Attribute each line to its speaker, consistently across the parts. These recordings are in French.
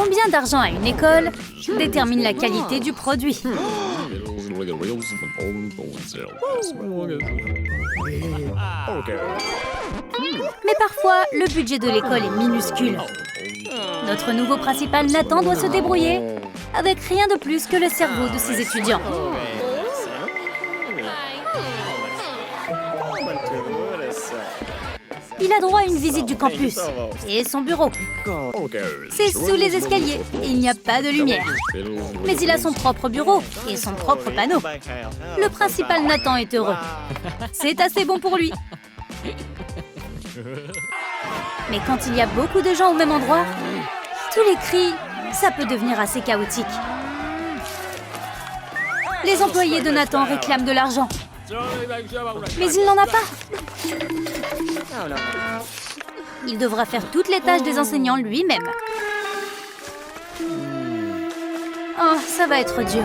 Speaker 1: Combien d'argent a une école détermine la qualité du produit. Mais parfois, le budget de l'école est minuscule. Notre nouveau principal Nathan doit se débrouiller avec rien de plus que le cerveau de ses étudiants. Il a droit à une visite du campus et son bureau. C'est sous les escaliers et il n'y a pas de lumière. Mais il a son propre bureau et son propre panneau. Le principal Nathan est heureux. C'est assez bon pour lui. Mais quand il y a beaucoup de gens au même endroit, tous les cris, ça peut devenir assez chaotique. Les employés de Nathan réclament de l'argent. Mais il n'en a pas. Il devra faire toutes les tâches des enseignants lui-même. Oh, ça va être dur.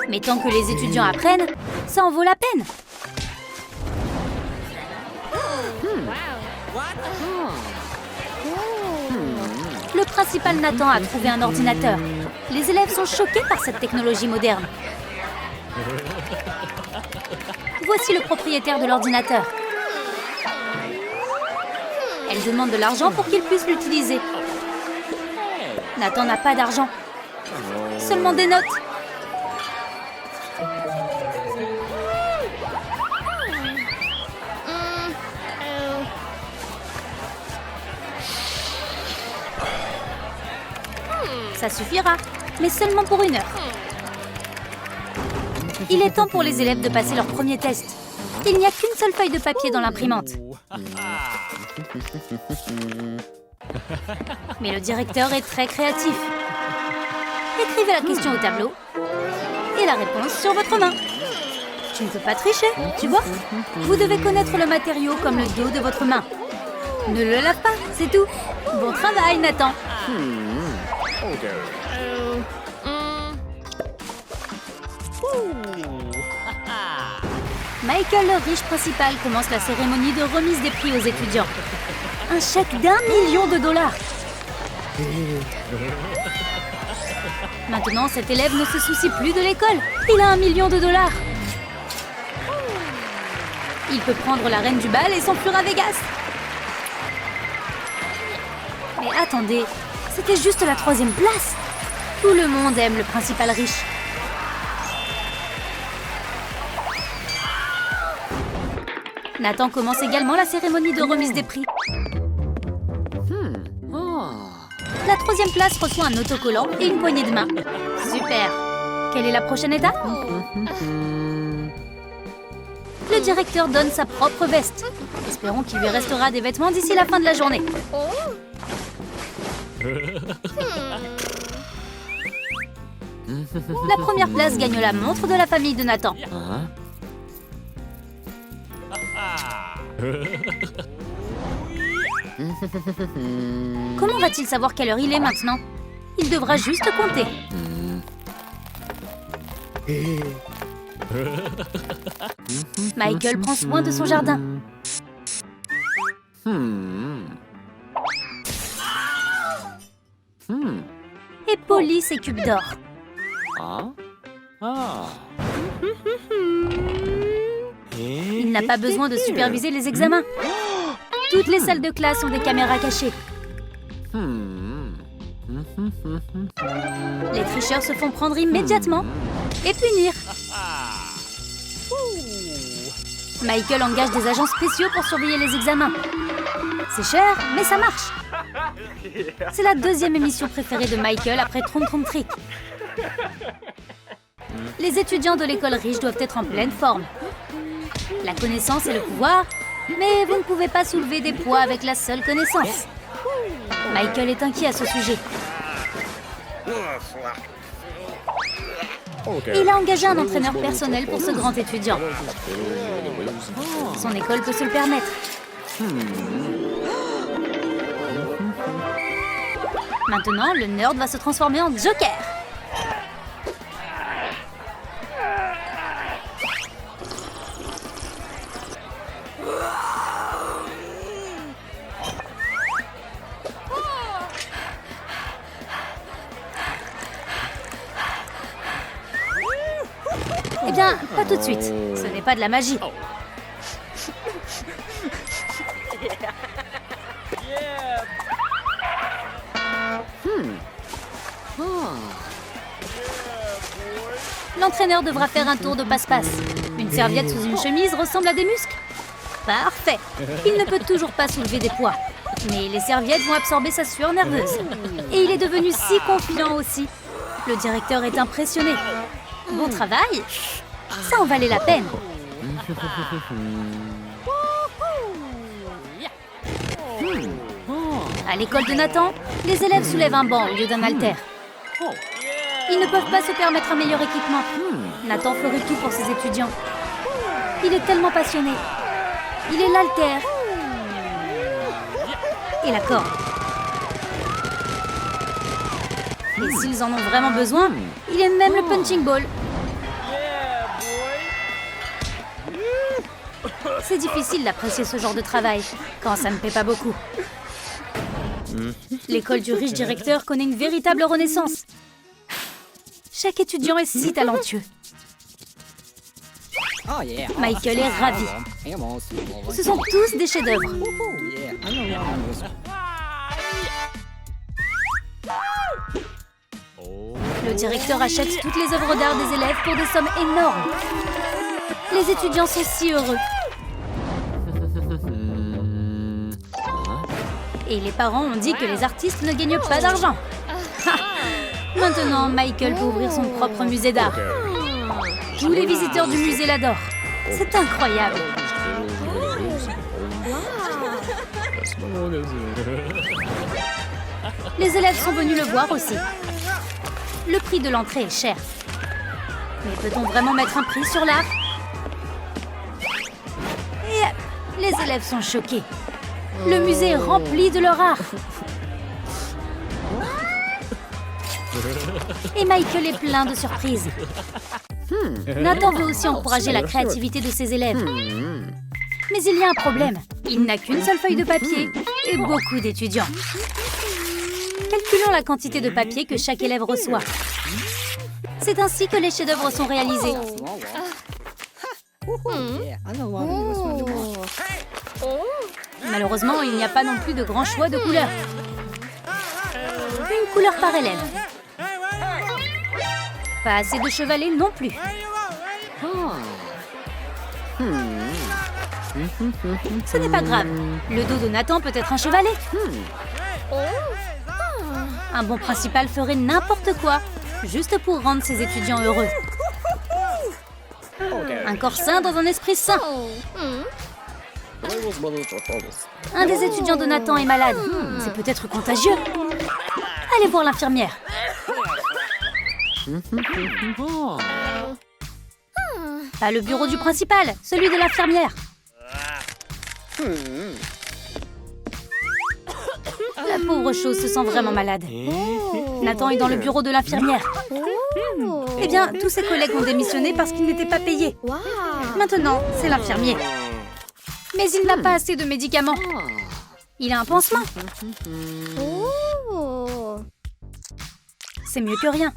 Speaker 1: Mais tant que les étudiants apprennent, ça en vaut la peine. Le principal Nathan a trouvé un ordinateur. Les élèves sont choqués par cette technologie moderne. Voici le propriétaire de l'ordinateur. Elle demande de l'argent pour qu'il puisse l'utiliser. Nathan n'a pas d'argent. Seulement des notes. Ça suffira, mais seulement pour 1 heure. Il est temps pour les élèves de passer leur premier test. Il n'y a qu'une seule feuille de papier dans l'imprimante. Mais le directeur est très créatif. Écrivez la question au tableau et la réponse sur votre main. Tu ne peux pas tricher, tu vois? Vous devez connaître le matériau comme le dos de votre main. Ne le lave pas, c'est tout. Bon travail, Nathan. Michael, le riche principal, commence la cérémonie de remise des prix aux étudiants. Un chèque d'1 million de dollars. Maintenant, cet élève ne se soucie plus de l'école. Il a 1 million de dollars. Il peut prendre la reine du bal et s'enfuir à Vegas. Mais attendez, c'était juste la 3e place. Tout le monde aime le principal riche. Nathan commence également la cérémonie de remise des prix. La 3e place reçoit un autocollant et une poignée de main. Super. Quelle est la prochaine étape? Le directeur donne sa propre veste. Espérons qu'il lui restera des vêtements d'ici la fin de la journée. La première place gagne la montre de la famille de Nathan. Comment va-t-il savoir quelle heure il est maintenant? Il devra juste compter. Michael prend soin de son jardin. Et polit ses cubes d'or. Il n'a pas besoin de superviser les examens. Toutes les salles de classe ont des caméras cachées. Les tricheurs se font prendre immédiatement et punir. Michael engage des agents spéciaux pour surveiller les examens. C'est cher, mais ça marche. C'est la 2e émission préférée de Michael après Trompe Trompe Trick. Les étudiants de l'école riche doivent être en pleine forme. La connaissance et le pouvoir, mais vous ne pouvez pas soulever des poids avec la seule connaissance. Michael est inquiet à ce sujet. Il a engagé un entraîneur personnel pour ce grand étudiant. Son école peut se le permettre. Maintenant, le nerd va se transformer en Joker. Eh bien, pas tout de suite. Ce n'est pas de la magie. L'entraîneur devra faire un tour de passe-passe. Une serviette sous une chemise ressemble à des muscles. Parfait. Il ne peut toujours pas soulever des poids. Mais les serviettes vont absorber sa sueur nerveuse. Et il est devenu si confiant aussi. Le directeur est impressionné. Bon travail. Ça en valait la peine. À l'école de Nathan, les élèves soulèvent un banc au lieu d'un haltère. Ils ne peuvent pas se permettre un meilleur équipement. Nathan ferait tout pour ses étudiants. Il est tellement passionné. Il est l'haltère. Et la corde. Et s'ils en ont vraiment besoin, il est même le punching ball. C'est difficile d'apprécier ce genre de travail, quand ça ne paie pas beaucoup. L'école du riche directeur connaît une véritable renaissance. Chaque étudiant est si talentueux. Michael est ravi. Ce sont tous des chefs-d'œuvre. Le directeur achète toutes les œuvres d'art des élèves pour des sommes énormes. Les étudiants sont si heureux. Et les parents ont dit que les artistes ne gagnent pas d'argent. Maintenant, Michael peut ouvrir son propre musée d'art. Tous les visiteurs du musée l'adorent. C'est incroyable. Les élèves sont venus le voir aussi. Le prix de l'entrée est cher. Mais peut-on vraiment mettre un prix sur l'art? Et les élèves sont choqués. Le musée est rempli de leur art. Et Michael est plein de surprises. Nathan veut aussi encourager la créativité de ses élèves. Mais il y a un problème. Il n'a qu'une seule feuille de papier et beaucoup d'étudiants. Calculons la quantité de papier que chaque élève reçoit. C'est ainsi que les chefs-d'œuvre sont réalisés. Malheureusement, il n'y a pas non plus de grand choix de couleurs. Une couleur par élève. Pas assez de chevalets non plus. Ce n'est pas grave. Le dos de Nathan peut être un chevalet. Un bon principal ferait n'importe quoi, juste pour rendre ses étudiants heureux. Un corps sain dans un esprit sain. Un des étudiants de Nathan est malade. C'est peut-être contagieux. Allez voir l'infirmière. Pas le bureau du principal, celui de l'infirmière. La pauvre chose se sent vraiment malade. Nathan est dans le bureau de l'infirmière. Eh bien, tous ses collègues ont démissionné parce qu'ils n'étaient pas payés. Maintenant, c'est l'infirmier. Mais il n'a pas assez de médicaments. Il a un pansement. C'est mieux que rien.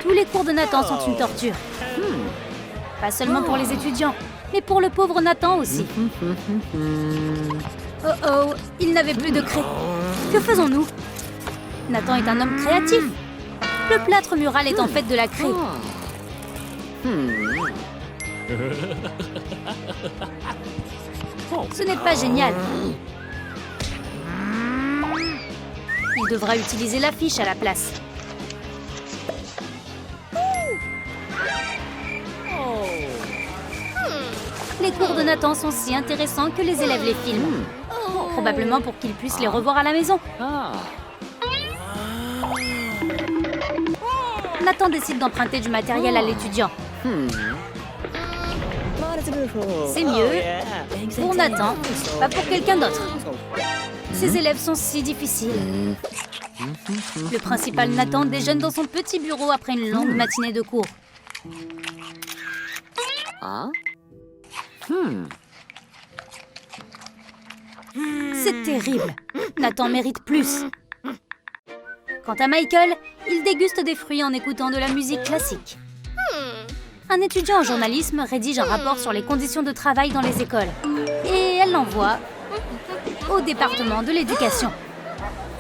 Speaker 1: Tous les cours de Nathan sont une torture. Pas seulement pour les étudiants, mais pour le pauvre Nathan aussi. Oh oh, il n'avait plus de craie. Que faisons-nous? Nathan est un homme créatif. Le plâtre mural est en fait de la craie. Ce n'est pas génial. Il devra utiliser l'affiche à la place. Les cours de Nathan sont si intéressants que les élèves les filment. Probablement pour qu'ils puissent les revoir à la maison. Nathan décide d'emprunter du matériel à l'étudiant. C'est mieux pour Nathan, pas pour quelqu'un d'autre. Ces élèves sont si difficiles. Le principal Nathan déjeune dans son petit bureau après une longue matinée de cours. C'est terrible. Nathan mérite plus. Quant à Michael, il déguste des fruits en écoutant de la musique classique. Un étudiant en journalisme rédige un rapport sur les conditions de travail dans les écoles. Et elle l'envoie au département de l'éducation.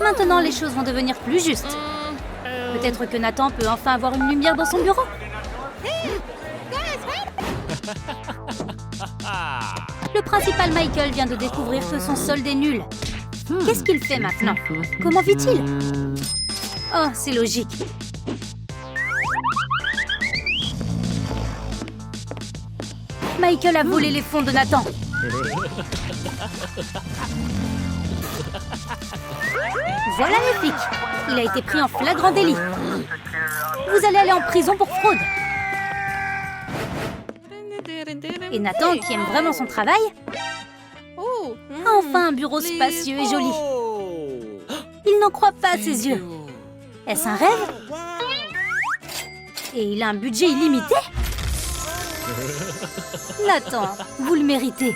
Speaker 1: Maintenant, les choses vont devenir plus justes. Peut-être que Nathan peut enfin avoir une lumière dans son bureau. Le principal Michael vient de découvrir que son solde est nul. Qu'est-ce qu'il fait maintenant? Comment vit-il? Oh, c'est logique. Michael a volé les fonds de Nathan. Voilà les flics. Il a été pris en flagrant délit. Vous allez aller en prison pour fraude. Et Nathan, qui aime vraiment son travail, a enfin un bureau spacieux et joli. Il n'en croit pas à ses yeux. Est-ce un rêve? Et il a un budget illimité? Nathan, vous le méritez.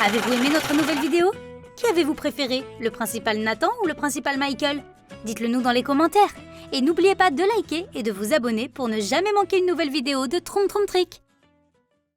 Speaker 1: Avez-vous aimé notre nouvelle vidéo? Qui avez-vous préféré? Le principal Nathan ou le principal Michael? Dites-le nous dans les commentaires. Et n'oubliez pas de liker et de vous abonner pour ne jamais manquer une nouvelle vidéo de Troum Troum Trick.